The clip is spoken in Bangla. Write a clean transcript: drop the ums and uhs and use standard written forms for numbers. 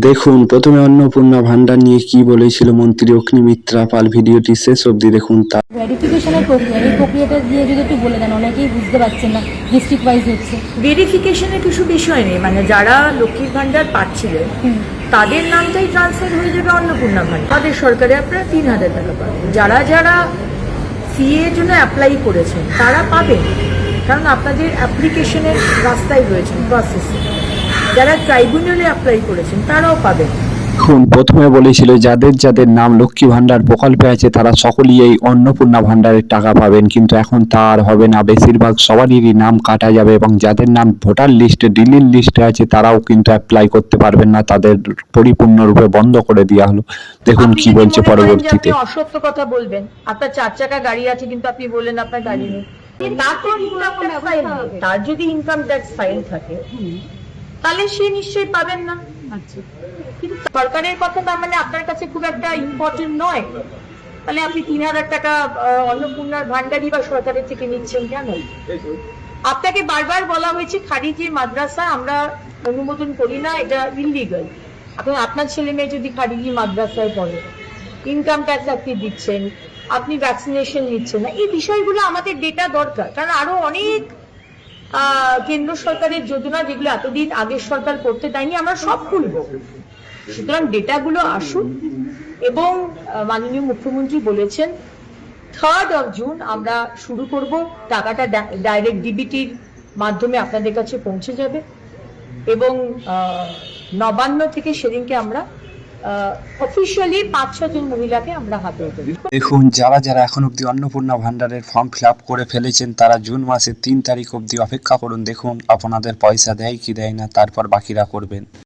দেখুন প্রথমে অন্নপূর্ণা ভান্ডার নিয়ে কি বলেছিল মন্ত্রী অগ্নিমিত্রা পাল, ভিডিওটি শেষ অবধি দেখুন। ভেরিফিকেশনের প্রক্রিয়া, এই প্রক্রিয়াটা দিয়ে যদি একটু বলে দেন, অনেকেই বুঝতে পারছেন না, ডিস্ট্রিক্ট ওয়াইজ হচ্ছে। ভেরিফিকেশনের কিছু বিষয় নেই, মানে যারা লক্ষ্মীর ভান্ডার পাচ্ছিলেন তাদের নামটাই ট্রান্সফার হয়ে যাবে অন্নপূর্ণা ভান্ডার। আমাদের সরকারে আপনারা 3,000 টাকা পাবেন। যারা যারা সিএ এর জন্য অ্যাপ্লাই করেছেন তারা পাবেন, কারণ আপনাদের অ্যাপ্লিকেশনের রাস্তায় রয়েছেন, প্রসেসে। যারা ট্রাইব্যুনালে অ্যাপ্লাই করেছেন তারাও পাবেন। দেখুন প্রথমে বলেছিল যাদের যাদের নাম লক্ষ্মী ভান্ডার প্রকল্পে আছে তারা সকলেই এই অন্নপূর্ণা ভান্ডারের টাকা পাবেন, কিন্তু এখন তা আর হবে না। বেশিরভাগ সবারই নাম কাটা যাবে এবং যাদের নাম ভোটার লিস্টে ডিলিট লিস্টে আছে তারাও কিন্তু অ্যাপ্লাই করতে পারবেন না, তাদের পরিপূর্ণরূপে বন্ধ করে দেওয়া হলো। দেখুন কি বলছে পরবর্তীতে। আপনি অসত্য কথা বলবেন, আপনার 4 চাকা গাড়ি আছে কিন্তু আপনি বললেন আপনার গাড়ি নেই, তার যদি ইনকাম ট্যাক্স ফাইল থাকে তাহলে সে নিশ্চয়ই পাবেন না। কিন্তু সরকারের কথা তার মানে আপনার কাছে খুব একটা ইম্পর্টেন্ট নয়, তাহলে আপনি 3,000 টাকা অন্নপূর্ণার ভান্ডারি বা সরকারের থেকে নিচ্ছেন কেন? আপনাকে বারবার বলা হয়েছে খারিজি মাদ্রাসা আমরা অনুমোদন করি না, এটা ইললিগাল। আপনার ছেলে মেয়ে যদি খারিজি মাদ্রাসায় পড়ে, ইনকাম ট্যাক্স আপনি দিচ্ছেন, আপনি ভ্যাকসিনেশন নিচ্ছেন না, এই বিষয়গুলো আমাদের ডেটা দরকার। কারণ আরো অনেক কেন্দ্র সরকারের যোজনা যেগুলো এতদিন আগের সরকার করতে দেয়নি, আমরা সব খুলবো। সুতরাং ডেটাগুলো আসুন এবং মাননীয় মুখ্যমন্ত্রী বলেছেন 3rd of June আমরা শুরু করব, টাকাটা ডাইরেক্ট ডিবিটির মাধ্যমে আপনাদের কাছে পৌঁছে যাবে এবং নবান্ন থেকে সেদিনকে আমরা অফিসিয়ালি 5-6 জন মহিলাকে আমরা হাতে দেব। দেখুন যারা যারা এখন অবধি অন্নপূর্ণা ভান্ডারের ফর্ম ফিল আপ করে ফেলেছেন তারা জুন মাসের 3 তারিখ অবধি অপেক্ষা করুন। দেখুন আপনাদের পয়সা দেয় কি দেয় না, তারপর বাকিরা করবেন।